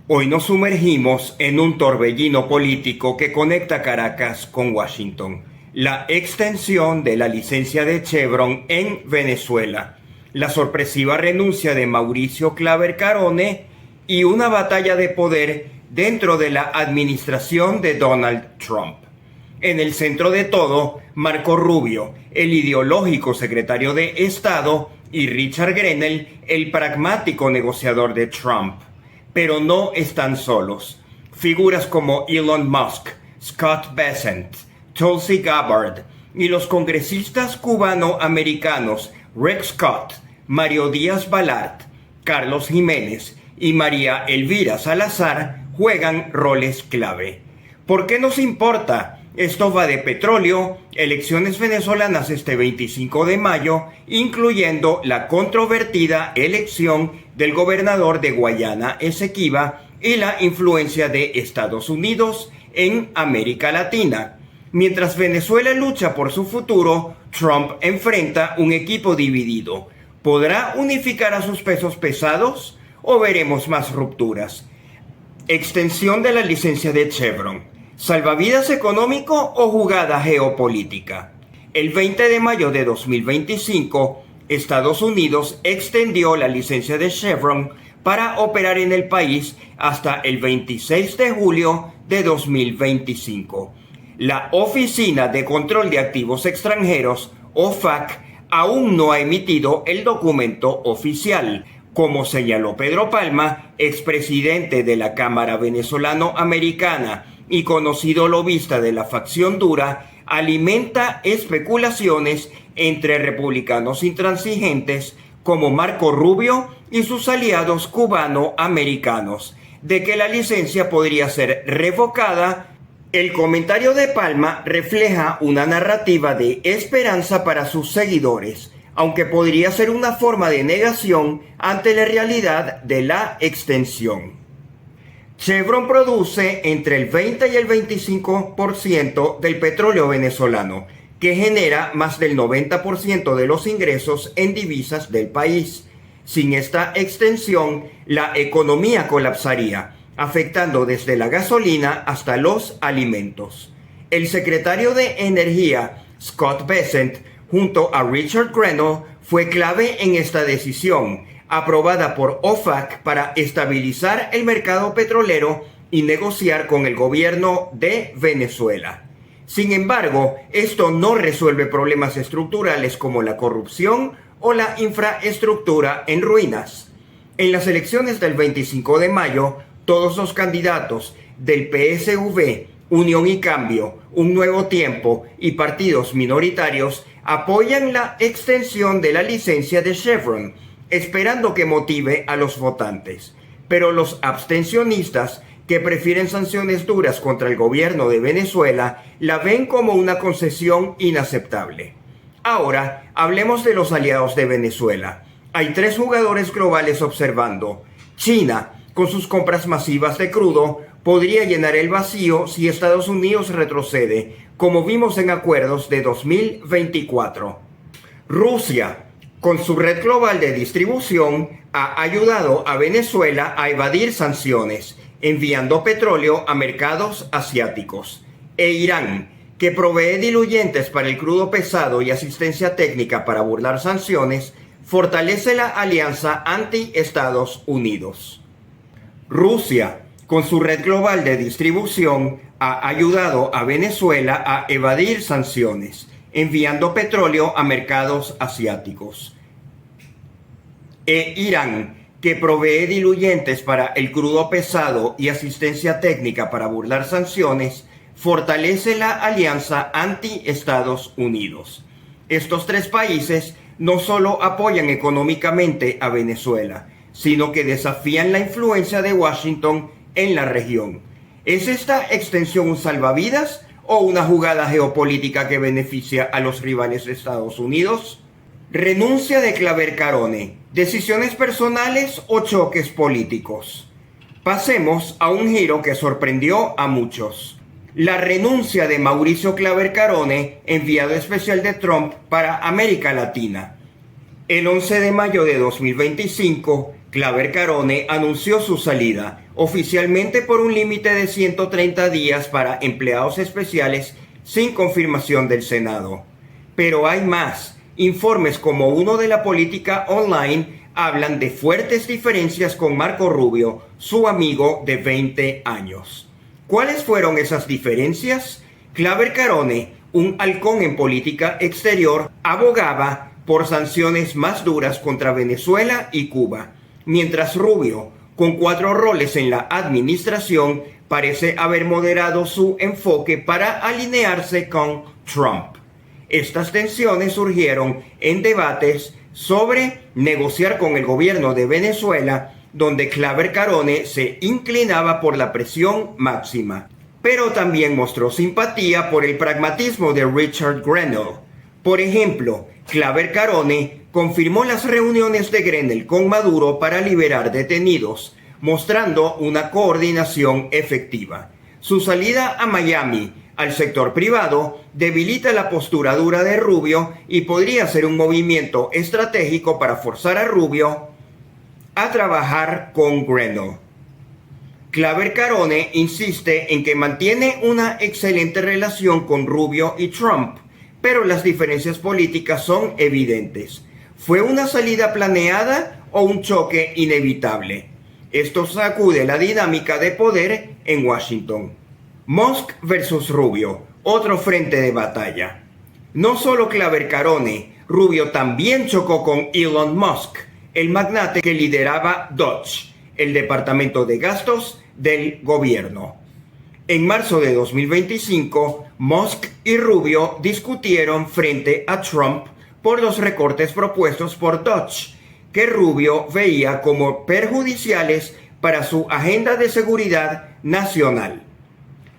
Hoy nos sumergimos en un torbellino político que conecta Caracas con Washington. La extensión de la licencia de Chevron en Venezuela, la sorpresiva renuncia de Mauricio Claver Carone y una batalla de poder dentro de la administración de Donald Trump. En el centro de todo, Marco Rubio, el ideológico secretario de Estado, y Richard Grenell, el pragmático negociador de Trump. Pero no están solos. Figuras como Elon Musk, Scott Bessent, Tulsi Gabbard y los congresistas cubano-americanos Rick Scott, Mario Díaz Balart, Carlos Jiménez y María Elvira Salazar juegan roles clave. ¿Por qué nos importa? Esto va de petróleo, elecciones venezolanas este 25 de mayo, incluyendo la controvertida elección del gobernador de Guayana Esequiba y la influencia de Estados Unidos en América Latina. Mientras Venezuela lucha por su futuro, Trump enfrenta un equipo dividido. ¿Podrá unificar a sus pesos pesados o veremos más rupturas? Extensión de la licencia de Chevron. ¿Salvavidas económico o jugada geopolítica? El 20 de mayo de 2025, Estados Unidos extendió la licencia de Chevron para operar en el país hasta el 26 de julio de 2025. La Oficina de Control de Activos Extranjeros, OFAC, aún no ha emitido el documento oficial. Como señaló Pedro Palma, expresidente de la Cámara Venezolano-Americana y conocido lobista de la facción dura, alimenta especulaciones entre republicanos intransigentes como Marco Rubio y sus aliados cubano-americanos de que la licencia podría ser revocada. El comentario de Palma refleja una narrativa de esperanza para sus seguidores, aunque podría ser una forma de negación ante la realidad de la extensión. Chevron produce entre el 20 y el 25% del petróleo venezolano, que genera más del 90% de los ingresos en divisas del país. Sin esta extensión, la economía colapsaría, afectando desde la gasolina hasta los alimentos. El secretario de Energía, Scott Bessent, junto a Richard Grenell, fue clave en esta decisión, aprobada por OFAC para estabilizar el mercado petrolero y negociar con el gobierno de Venezuela. Sin embargo, esto no resuelve problemas estructurales como la corrupción o la infraestructura en ruinas. En las elecciones del 25 de mayo, todos los candidatos del PSV, Unión y Cambio, Un Nuevo Tiempo y partidos minoritarios apoyan la extensión de la licencia de Chevron, esperando que motive a los votantes. Pero los abstencionistas, que prefieren sanciones duras contra el gobierno de Venezuela, la ven como una concesión inaceptable. Ahora, hablemos de los aliados de Venezuela. Hay tres jugadores globales observando. China, con sus compras masivas de crudo, podría llenar el vacío si Estados Unidos retrocede, como vimos en acuerdos de 2024. Rusia, con su red global de distribución, ha ayudado a Venezuela a evadir sanciones, enviando petróleo a mercados asiáticos. E Irán, que provee diluyentes para el crudo pesado y asistencia técnica para burlar sanciones, fortalece la alianza anti-Estados Unidos. Rusia, con su red global de distribución, ha ayudado a Venezuela a evadir sanciones, enviando petróleo a mercados asiáticos. E Irán, que provee diluyentes para el crudo pesado y asistencia técnica para burlar sanciones, fortalece la alianza anti-Estados Unidos. Estos tres países no solo apoyan económicamente a Venezuela, sino que desafían la influencia de Washington en la región. ¿Es esta extensión un salvavidas o una jugada geopolítica que beneficia a los rivales de Estados Unidos? Renuncia de Claver Carone, decisiones personales o choques políticos. Pasemos a un giro que sorprendió a muchos. La renuncia de Mauricio Claver Carone, enviado especial de Trump para América Latina. El 11 de mayo de 2025, Claver Carone anunció su salida, oficialmente por un límite de 130 días para empleados especiales sin confirmación del Senado. Pero hay más. Informes como uno de la política online hablan de fuertes diferencias con Marco Rubio, su amigo de 20 años. ¿Cuáles fueron esas diferencias? Claver Carone, un halcón en política exterior, abogaba por sanciones más duras contra Venezuela y Cuba, mientras Rubio, con 4 roles en la administración, parece haber moderado su enfoque para alinearse con Trump. Estas tensiones surgieron en debates sobre negociar con el gobierno de Venezuela, donde Claver Carone se inclinaba por la presión máxima, pero también mostró simpatía por el pragmatismo de Richard Grenell. Por ejemplo, Claver Carone confirmó las reuniones de Grenell con Maduro para liberar detenidos, mostrando una coordinación efectiva. Su salida a Miami, al sector privado, debilita la postura dura de Rubio y podría ser un movimiento estratégico para forzar a Rubio a trabajar con Grenell. Claver Carone insiste en que mantiene una excelente relación con Rubio y Trump, pero las diferencias políticas son evidentes. ¿Fue una salida planeada o un choque inevitable? Esto sacude la dinámica de poder en Washington. Musk versus Rubio, otro frente de batalla. No solo Claver Carone, Rubio también chocó con Elon Musk, el magnate que lideraba Dodge, el departamento de gastos del gobierno. En marzo de 2025, Musk y Rubio discutieron frente a Trump por los recortes propuestos por Dodge, que Rubio veía como perjudiciales para su agenda de seguridad nacional.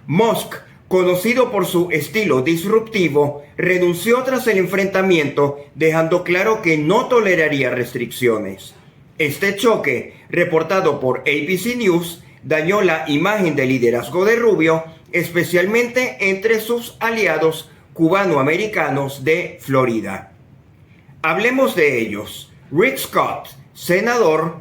Musk, conocido por su estilo disruptivo, renunció tras el enfrentamiento, dejando claro que no toleraría restricciones. Este choque, reportado por ABC News, dañó la imagen de liderazgo de Rubio, especialmente entre sus aliados cubanoamericanos de Florida. Hablemos de ellos. Rick Scott, senador,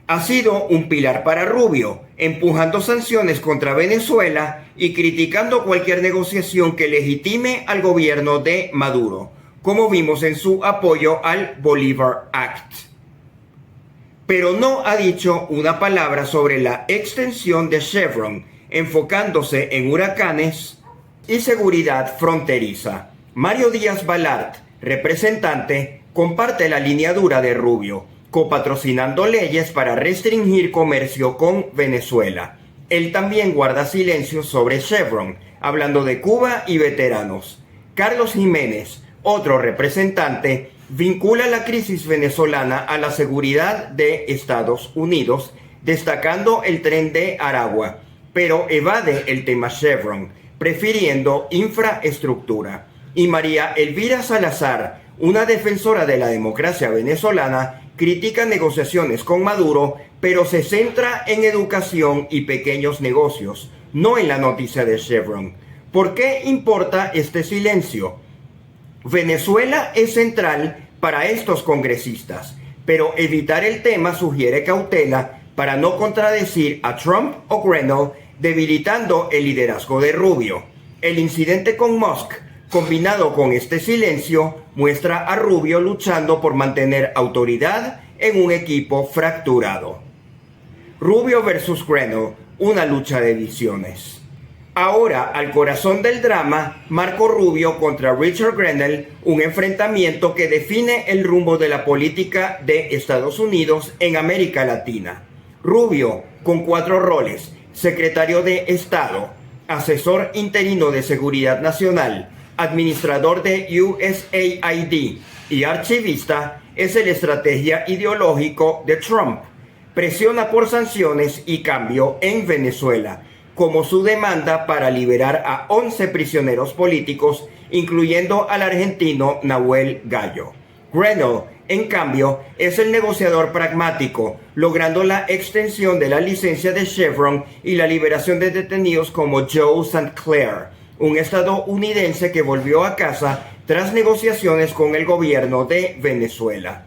ha sido un pilar para Rubio, empujando sanciones contra Venezuela y criticando cualquier negociación que legitime al gobierno de Maduro, como vimos en su apoyo al Bolívar Act. Pero no ha dicho una palabra sobre la extensión de Chevron, enfocándose en huracanes y seguridad fronteriza. Mario Díaz Balart, representante, comparte la línea dura de Rubio, copatrocinando leyes para restringir comercio con Venezuela. Él también guarda silencio sobre Chevron, hablando de Cuba y veteranos. Carlos Jiménez, otro representante, vincula la crisis venezolana a la seguridad de Estados Unidos, destacando el tren de Aragua, pero evade el tema Chevron, prefiriendo infraestructura. Y María Elvira Salazar, una defensora de la democracia venezolana, critica negociaciones con Maduro, pero se centra en educación y pequeños negocios, no en la noticia de Chevron. ¿Por qué importa este silencio? Venezuela es central para estos congresistas, pero evitar el tema sugiere cautela para no contradecir a Trump o Grenell, debilitando el liderazgo de Rubio. El incidente con Musk, combinado con este silencio, muestra a Rubio luchando por mantener autoridad en un equipo fracturado. Rubio versus Grenell, una lucha de visiones. Ahora, al corazón del drama, Marco Rubio contra Richard Grenell, un enfrentamiento que define el rumbo de la política de Estados Unidos en América Latina. Rubio, con 4 roles: secretario de Estado, asesor interino de Seguridad Nacional, administrador de USAID y archivista, es el estratega ideológico de Trump. Presiona por sanciones y cambio en Venezuela, como su demanda para liberar a 11 prisioneros políticos, incluyendo al argentino Nahuel Gallo. Grenell, en cambio, es el negociador pragmático, logrando la extensión de la licencia de Chevron y la liberación de detenidos como Joe St. Clair, un estadounidense que volvió a casa tras negociaciones con el gobierno de Venezuela.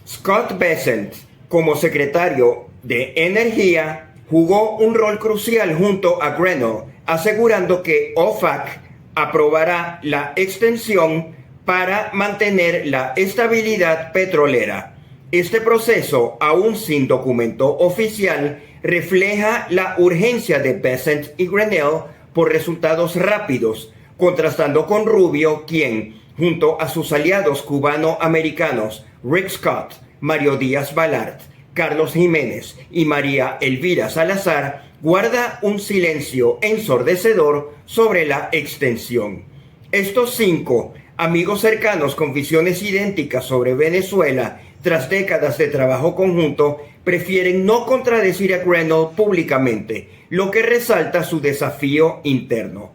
Scott Bessent, Como secretario de Energía, jugó un rol crucial junto a Grenell, asegurando que OFAC aprobará la extensión para mantener la estabilidad petrolera. Este proceso, aún sin documento oficial, refleja la urgencia de Bessent y Grenell por resultados rápidos, contrastando con Rubio, quien, junto a sus aliados cubano-americanos Rick Scott, Mario Díaz-Balart, Carlos Jiménez y María Elvira Salazar, guarda un silencio ensordecedor sobre la extensión. Estos 5 amigos cercanos con visiones idénticas sobre Venezuela, tras décadas de trabajo conjunto, prefieren no contradecir a Grenell públicamente, lo que resalta su desafío interno.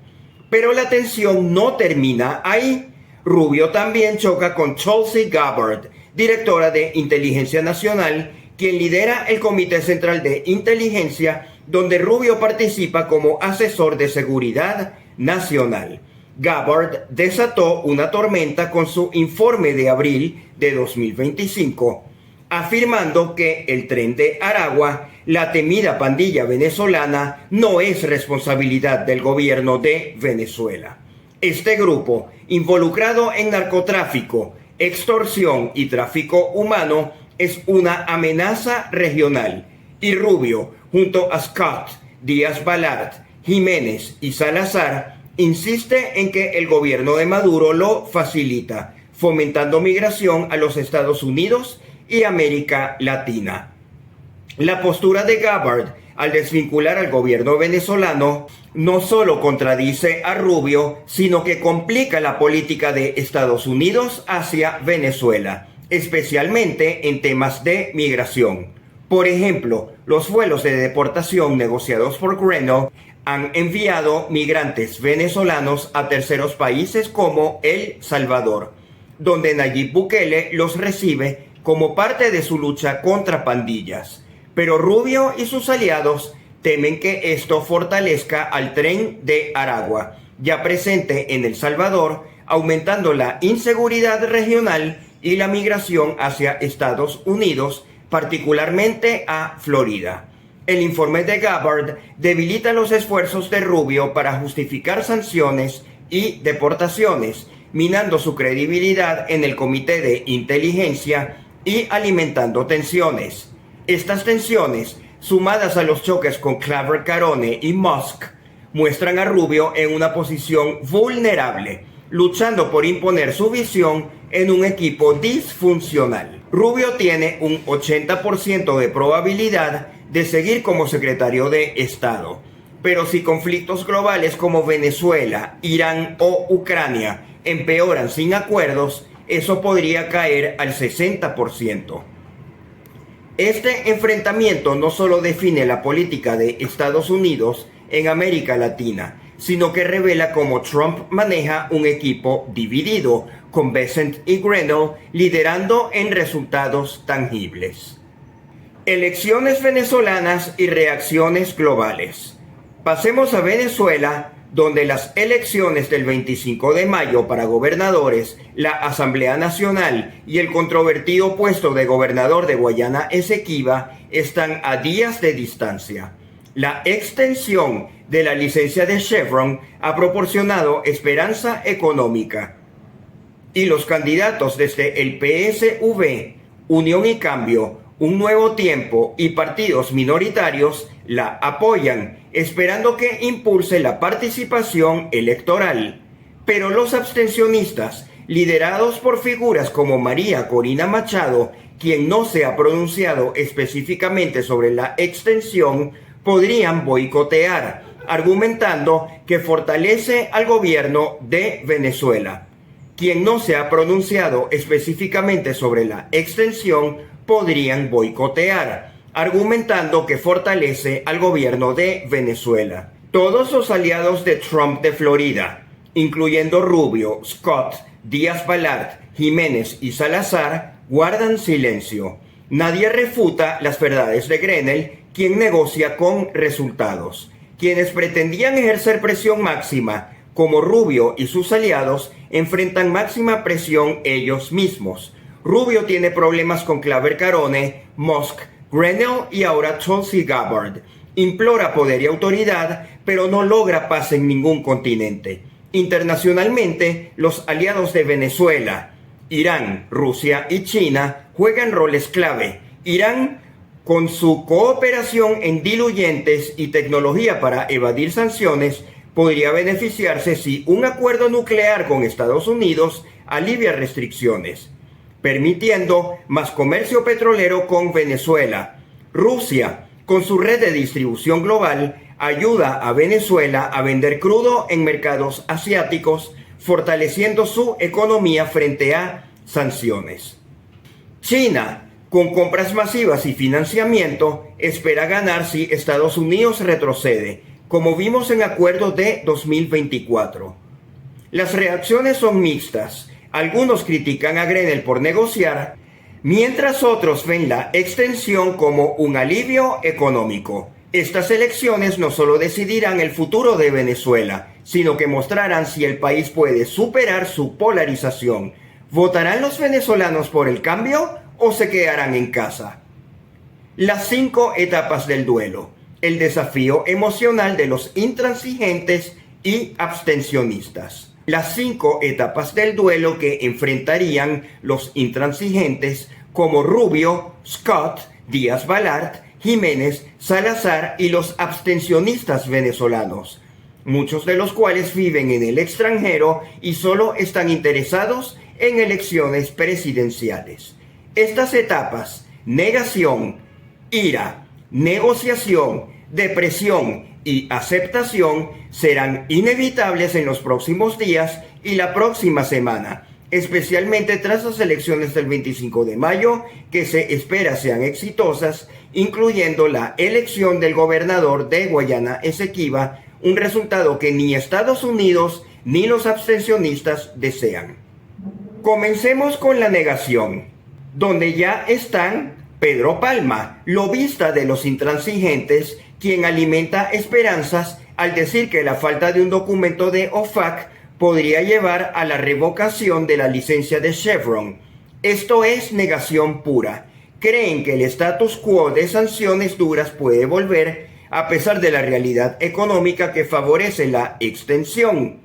Pero la tensión no termina ahí. Rubio también choca con Tulsi Gabbard, directora de Inteligencia Nacional, quien lidera el Comité Central de Inteligencia, donde Rubio participa como asesor de seguridad nacional. Gabbard desató una tormenta con su informe de abril de 2025, afirmando que el Tren de Aragua, la temida pandilla venezolana, no es responsabilidad del gobierno de Venezuela. Este grupo, involucrado en narcotráfico, extorsión y tráfico humano, es una amenaza regional, y Rubio, junto a Scott, Díaz-Balart, Jiménez y Salazar, insiste en que el gobierno de Maduro lo facilita, fomentando migración a los Estados Unidos y América Latina. La postura de Gabbard, al desvincular al gobierno venezolano, no solo contradice a Rubio, sino que complica la política de Estados Unidos hacia Venezuela, especialmente en temas de migración. Por ejemplo, los vuelos de deportación negociados por Grenell han enviado migrantes venezolanos a terceros países como El Salvador, donde Nayib Bukele los recibe como parte de su lucha contra pandillas. Pero Rubio y sus aliados temen que esto fortalezca al Tren de Aragua, ya presente en El Salvador, aumentando la inseguridad regional y la migración hacia Estados Unidos, particularmente a Florida. El informe de Gabbard debilita los esfuerzos de Rubio para justificar sanciones y deportaciones, minando su credibilidad en el Comité de Inteligencia y alimentando tensiones. Estas tensiones, sumadas a los choques con Claver Carone y Musk, muestran a Rubio en una posición vulnerable, luchando por imponer su visión en un equipo disfuncional. Rubio tiene un 80% de probabilidad de seguir como secretario de Estado, pero si conflictos globales como Venezuela, Irán o Ucrania empeoran sin acuerdos, eso podría caer al 60%. Este enfrentamiento no solo define la política de Estados Unidos en América Latina, sino que revela cómo Trump maneja un equipo dividido, con Bessent y Grenell liderando en resultados tangibles. Elecciones venezolanas y reacciones globales. Pasemos a Venezuela, donde las elecciones del 25 de mayo para gobernadores, la Asamblea Nacional y el controvertido puesto de gobernador de Guayana Esequiba están a días de distancia. La extensión de la licencia de Chevron ha proporcionado esperanza económica, y los candidatos desde el PSV, Unión y Cambio, Un Nuevo Tiempo y partidos minoritarios la apoyan, esperando que impulse la participación electoral. Pero los abstencionistas, liderados por figuras como María Corina Machado, quien no se ha pronunciado específicamente sobre la extensión, podrían boicotear, argumentando que fortalece al gobierno de Venezuela. Quien no se ha pronunciado específicamente sobre la extensión podrían boicotear, argumentando que fortalece al gobierno de Venezuela. Todos los aliados de Trump de Florida, incluyendo Rubio, Scott, Díaz-Balart, Jiménez y Salazar, guardan silencio. Nadie refuta las verdades de Grenell, quien negocia con resultados. Quienes pretendían ejercer presión máxima, como Rubio y sus aliados, enfrentan máxima presión ellos mismos. Rubio tiene problemas con Claver Carone, Musk, Grenell y ahora Tulsi Gabbard. Implora poder y autoridad, pero no logra paz en ningún continente. Internacionalmente, los aliados de Venezuela, Irán, Rusia y China, juegan roles clave. Irán, con su cooperación en diluyentes y tecnología para evadir sanciones, podría beneficiarse si un acuerdo nuclear con Estados Unidos alivia restricciones, permitiendo más comercio petrolero con Venezuela. Rusia, con su red de distribución global, ayuda a Venezuela a vender crudo en mercados asiáticos, fortaleciendo su economía frente a sanciones. China, con compras masivas y financiamiento, espera ganar si Estados Unidos retrocede, como vimos en acuerdo de 2024. Las reacciones son mixtas. Algunos critican a Grenell por negociar, mientras otros ven la extensión como un alivio económico. Estas elecciones no solo decidirán el futuro de Venezuela, sino que mostrarán si el país puede superar su polarización. ¿Votarán los venezolanos por el cambio o se quedarán en casa? Las 5 etapas del duelo. El desafío emocional de los intransigentes y abstencionistas. Las 5 etapas del duelo que enfrentarían los intransigentes como Rubio, Scott, Díaz-Balart, Jiménez, Salazar y los abstencionistas venezolanos, muchos de los cuales viven en el extranjero y solo están interesados en elecciones presidenciales. Estas etapas, negación, ira, negociación, depresión y aceptación, serán inevitables en los próximos días y la próxima semana, especialmente tras las elecciones del 25 de mayo, que se espera sean exitosas, incluyendo la elección del gobernador de Guayana Esequiba, un resultado que ni Estados Unidos ni los abstencionistas desean. Comencemos con la negación, donde ya están Pedro Palma, lobista de los intransigentes, quien alimenta esperanzas al decir que la falta de un documento de OFAC podría llevar a la revocación de la licencia de Chevron. Esto es negación pura. Creen que el status quo de sanciones duras puede volver a pesar de la realidad económica que favorece la extensión.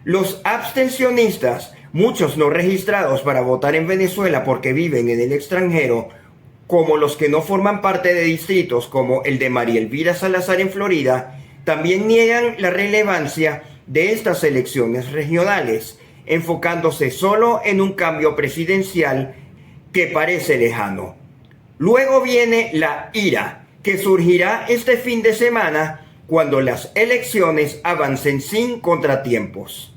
Los abstencionistas, muchos no registrados para votar en Venezuela porque viven en el extranjero, como los que no forman parte de distritos como el de María Elvira Salazar en Florida, también niegan la relevancia de estas elecciones regionales, enfocándose solo en un cambio presidencial que parece lejano. Luego viene la ira, que surgirá este fin de semana cuando las elecciones avancen sin contratiempos.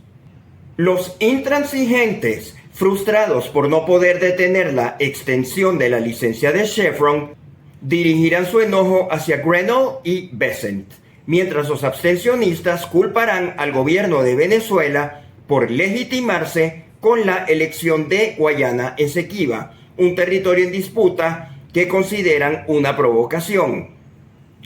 Los intransigentes, frustrados por no poder detener la extensión de la licencia de Chevron, dirigirán su enojo hacia Grenell y Bessent, mientras los abstencionistas culparán al gobierno de Venezuela por legitimarse con la elección de Guayana Esequiba, un territorio en disputa que consideran una provocación.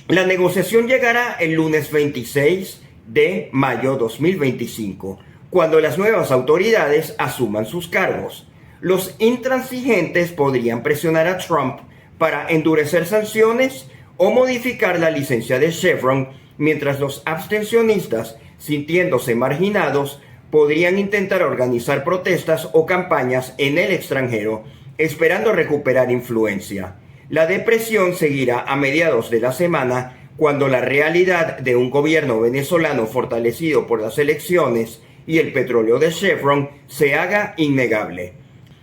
La negociación llegará el lunes 26 de mayo 2025, cuando las nuevas autoridades asuman sus cargos. Los intransigentes podrían presionar a Trump para endurecer sanciones o modificar la licencia de Chevron, mientras los abstencionistas, sintiéndose marginados, podrían intentar organizar protestas o campañas en el extranjero, esperando recuperar influencia. La depresión seguirá a mediados de la semana, cuando la realidad de un gobierno venezolano fortalecido por las elecciones y el petróleo de Chevron se haga innegable.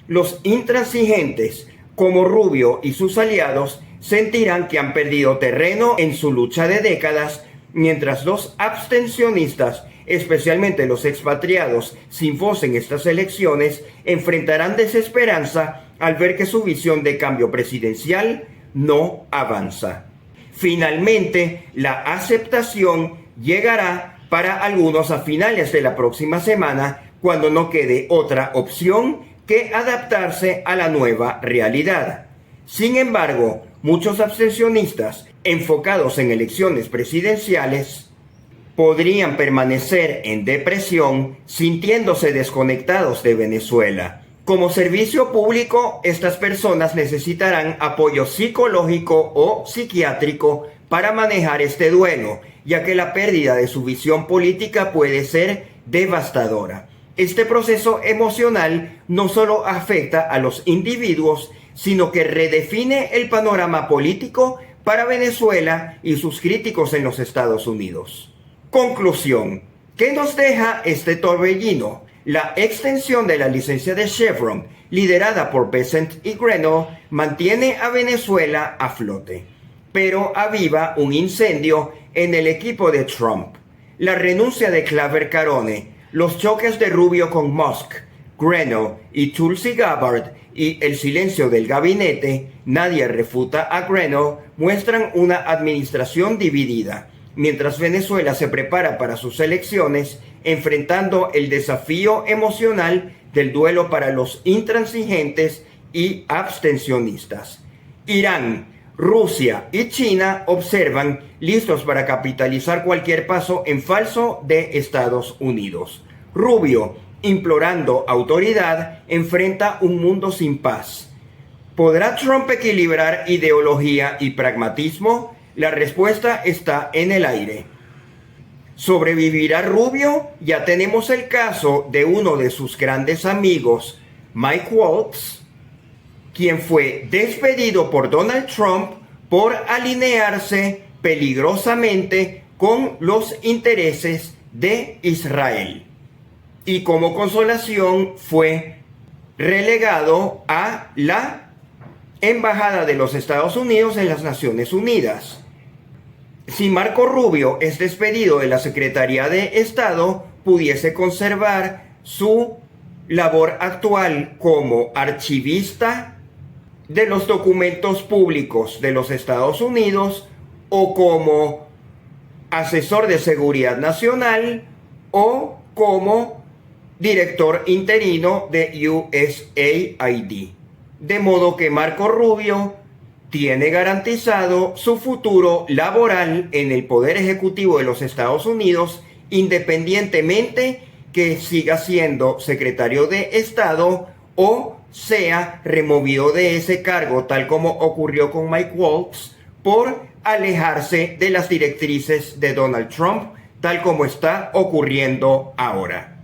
Los intransigentes, como Rubio y sus aliados, sentirán que han perdido terreno en su lucha de décadas, mientras los abstencionistas, especialmente los expatriados sin voz en estas elecciones, enfrentarán desesperanza al ver que su visión de cambio presidencial no avanza. Finalmente, la aceptación llegará para algunos a finales de la próxima semana, cuando no quede otra opción que adaptarse a la nueva realidad. Sin embargo, muchos abstencionistas enfocados en elecciones presidenciales podrían permanecer en depresión, sintiéndose desconectados de Venezuela, Como servicio público, estas personas necesitarán apoyo psicológico o psiquiátrico para manejar este duelo, ya que la pérdida de su visión política puede ser devastadora. Este proceso emocional no solo afecta a los individuos, sino que redefine el panorama político para Venezuela y sus críticos en los Estados Unidos. Conclusión. ¿Qué nos deja este torbellino? La extensión de la licencia de Chevron, liderada por Bessent y Grenell, mantiene a Venezuela a flote, pero aviva un incendio en el equipo de Trump. La renuncia de Claver Carone, los choques de Rubio con Musk, Grenell y Tulsi Gabbard y el silencio del gabinete, nadie refuta a Grenell, muestran una administración dividida, mientras Venezuela se prepara para sus elecciones, enfrentando el desafío emocional del duelo para los intransigentes y abstencionistas. Irán, Rusia y China observan, listos para capitalizar cualquier paso en falso de Estados Unidos. Rubio, implorando autoridad, enfrenta un mundo sin paz. ¿Podrá Trump equilibrar ideología y pragmatismo? La respuesta está en el aire. ¿Sobrevivirá Rubio? Ya tenemos el caso de uno de sus grandes amigos, Mike Waltz, quien fue despedido por Donald Trump por alinearse peligrosamente con los intereses de Israel. Y como consolación fue relegado a la Embajada de los Estados Unidos en las Naciones Unidas. Si Marco Rubio es despedido de la Secretaría de Estado, pudiese conservar su labor actual como archivista de los documentos públicos de los Estados Unidos o como asesor de seguridad nacional o como director interino de USAID. De modo que Marco Rubio tiene garantizado su futuro laboral en el Poder Ejecutivo de los Estados Unidos, independientemente que siga siendo secretario de Estado o sea removido de ese cargo, tal como ocurrió con Mike Waltz, por alejarse de las directrices de Donald Trump, tal como está ocurriendo ahora.